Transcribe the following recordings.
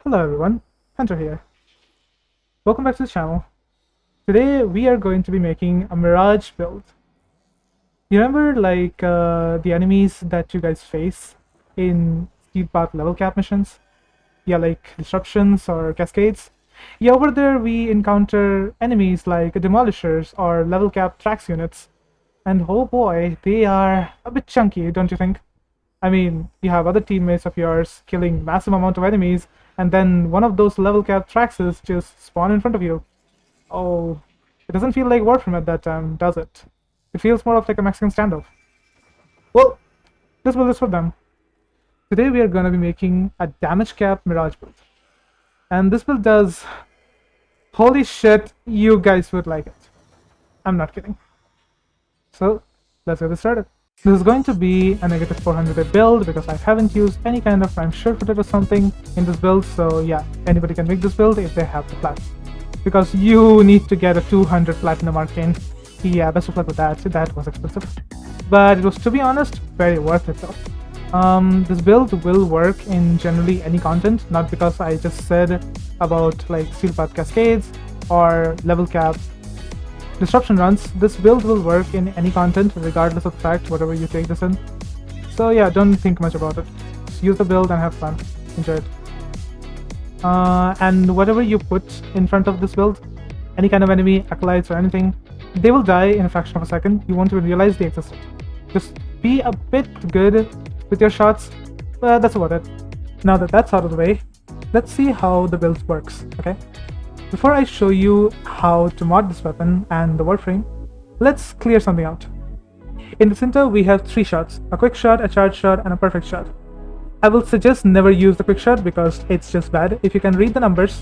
Hello everyone, Hunter here. Welcome back to the channel. Today we are going to be making a Mirage build. You remember the enemies that you guys face in Steel Path level cap missions? Yeah, like disruptions or cascades. Yeah, over there we encounter enemies like demolishers or level cap trax units. And oh boy, they are a bit chunky, don't you think? I mean, you have other teammates of yours killing massive amount of enemies, and then one of those level cap Traxes just spawn in front of you. Oh, it doesn't feel like Warframe at that time, does it? It feels more of like a Mexican standoff. Well, this build is for them. Today we are going to be making a damage cap Mirage build. And this build does... Holy shit, you guys would like it. I'm not kidding. So, let's get this started. This is going to be a negative 400 build because I haven't used any kind of prime surefooted or something in this build, so yeah, anybody can make this build if they have the platinum. Because you need to get a 200 platinum arcane. Yeah, best of luck with that. That was expensive. But it was, to be honest, very worth it though. This build will work in generally any content, not because I just said about like Steel Path Cascades or level cap disruption runs. This build will work in any content regardless of the fact whatever you take this in. So yeah, don't think much about it. Just use the build and have fun. Enjoy it. And whatever you put in front of this build, any kind of enemy, acolytes or anything, they will die in a fraction of a second. You won't even realize they existed. Just be a bit good with your shots, but that's about it. Now that that's out of the way, let's see how the build works, okay? Before I show you how to mod this weapon and the Warframe, let's clear something out. In the center we have 3 shots, a quick shot, a charge shot, and a perfect shot. I will suggest never use the quick shot because it's just bad. If you can read the numbers,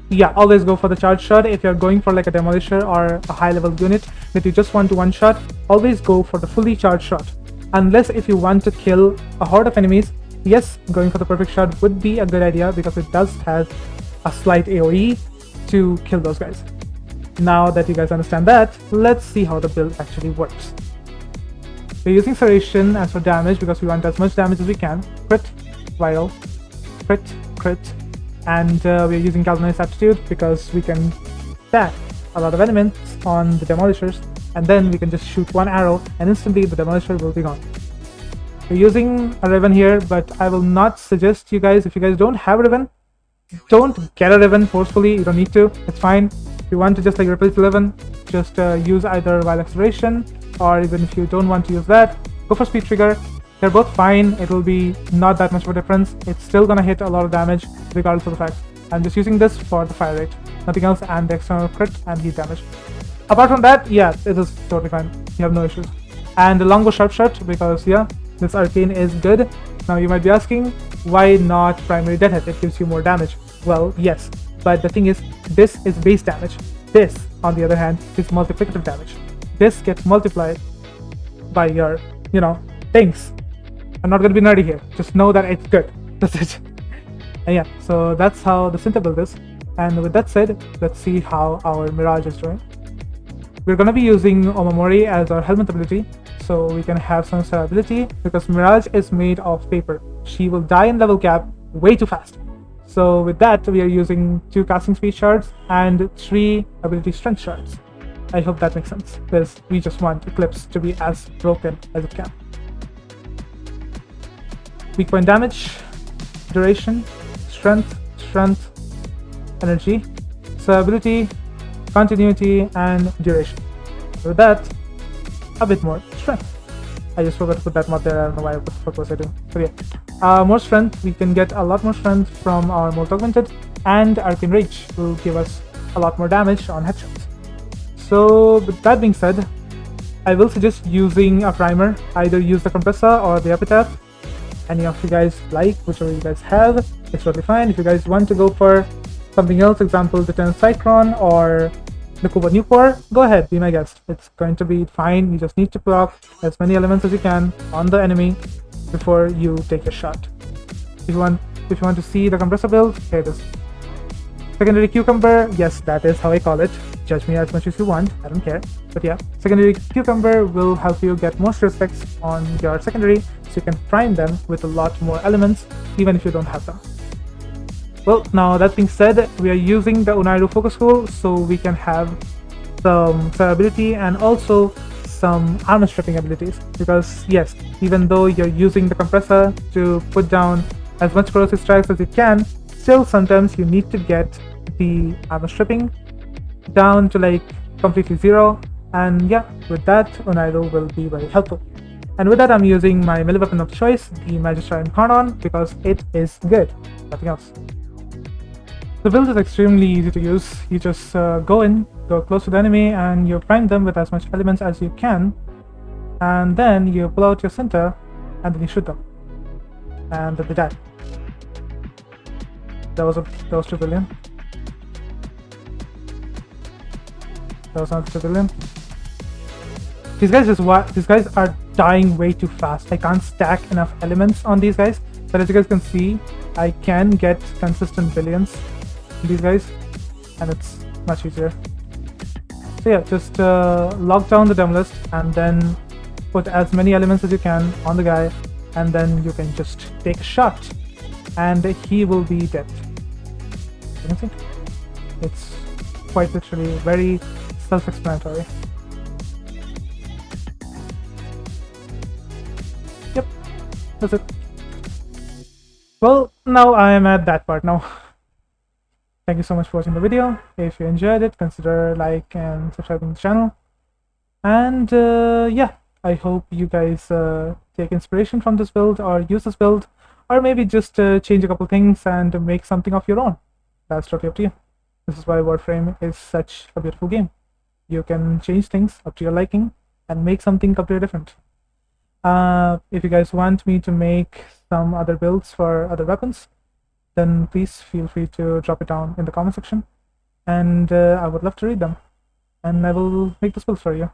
yeah, always go for the charge shot. If you're going for like a demolisher or a high level unit that you just want to one shot, always go for the fully charged shot. Unless if you want to kill a horde of enemies, yes, going for the perfect shot would be a good idea because it does have a slight AoE to kill those guys. Now that you guys understand that, let's see how the build actually works. We're using Serration as for damage because we want as much damage as we can. Crit, vital, crit, and we're using Galvanized Aptitude because we can stack a lot of elements on the demolishers, and then we can just shoot one arrow and instantly the demolisher will be gone. We're using a Riven here, but I will not suggest you guys, if you guys don't have a Riven, don't get a Riven forcefully. You don't need to, it's fine. If you want to just like replace the Riven, just use either Wild Acceleration, or even if you don't want to use that, go for Speed Trigger. They're both fine. It will be not that much of a difference. It's still gonna hit a lot of damage regardless of the fact. I'm just using this for the fire rate, nothing else, and the external crit and heat damage. Apart from that, yeah, it is totally fine. You have no issues. And the Longbow Sharp Shot because yeah, this arcane is good. Now you might be asking, why not primary deadhead? It gives you more damage. Well, yes, but the thing is, this is base damage. This, on the other hand, is multiplicative damage. This gets multiplied by your, things. I'm not gonna be nerdy here. Just know that it's good. That's it. And yeah, so that's how the Synth build is. And with that said, let's see how our Mirage is doing. We're gonna be using Omamori as our helmet ability, so we can have some survivability because Mirage is made of paper. She will die in level cap way too fast. So with that, we are using 2 casting speed shards and 3 ability strength shards. I hope that makes sense, because we just want Eclipse to be as broken as it can. Weak point damage, duration, strength, energy, survivability, continuity, and duration. With that, a bit more strength. I just forgot to put that mod there. I don't know why. What the fuck was I doing? So yeah, more strength. We can get a lot more strength from our Molt Augmented, and Arcane Rage will give us a lot more damage on headshots. So with that being said, I will suggest using a primer. Either use the Compressor or the Epitaph. Any of you guys like, whichever you guys have, it's totally fine. If you guys want to go for something else, example the Lieutenant Cyclone or the Kuba Nucor, go ahead, be my guest. It's going to be fine. You just need to proc as many elements as you can on the enemy before you take a shot. If you want to see the compressor build, here it is. Secondary Cucumber, yes, that is how I call it. Judge me as much as you want, I don't care. But yeah, Secondary Cucumber will help you get more skill specs on your secondary, so you can prime them with a lot more elements, even if you don't have them. Well, now that being said, we are using the Unairu focus tool so we can have some survivability and also some armor stripping abilities. Because yes, even though you're using the compressor to put down as much corrosive strikes as you can, still sometimes you need to get the armor stripping down to like completely zero. And yeah, with that, Unairu will be very helpful. And with that, I'm using my melee weapon of choice, the Magister Incarnon, because it is good. Nothing else. The build is extremely easy to use. You just go close to the enemy, and you prime them with as much elements as you can. And then you pull out your center, and then you shoot them. And then they die. That was 2 billion. That was not 2 billion. These guys are dying way too fast. I can't stack enough elements on these guys, but as you guys can see, I can get consistent billions in these guys, and it's much easier. So yeah, just lock down the demo list and then put as many elements as you can on the guy, and then you can just take a shot, and he will be dead. You can see, it's quite literally very self-explanatory. Yep, that's it. Well, now I am at that part now. Thank you so much for watching the video. If you enjoyed it, consider like and subscribing to the channel. And yeah, I hope you guys take inspiration from this build or use this build, or maybe just change a couple things and make something of your own. That's totally up to you. This is why Warframe is such a beautiful game. You can change things up to your liking and make something completely different. If you guys want me to make some other builds for other weapons, then please feel free to drop it down in the comment section, and I would love to read them, and I will make those builds for you.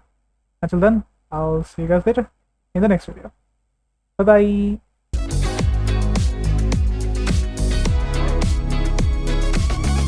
Until then, I'll see you guys later in the next video. Bye bye.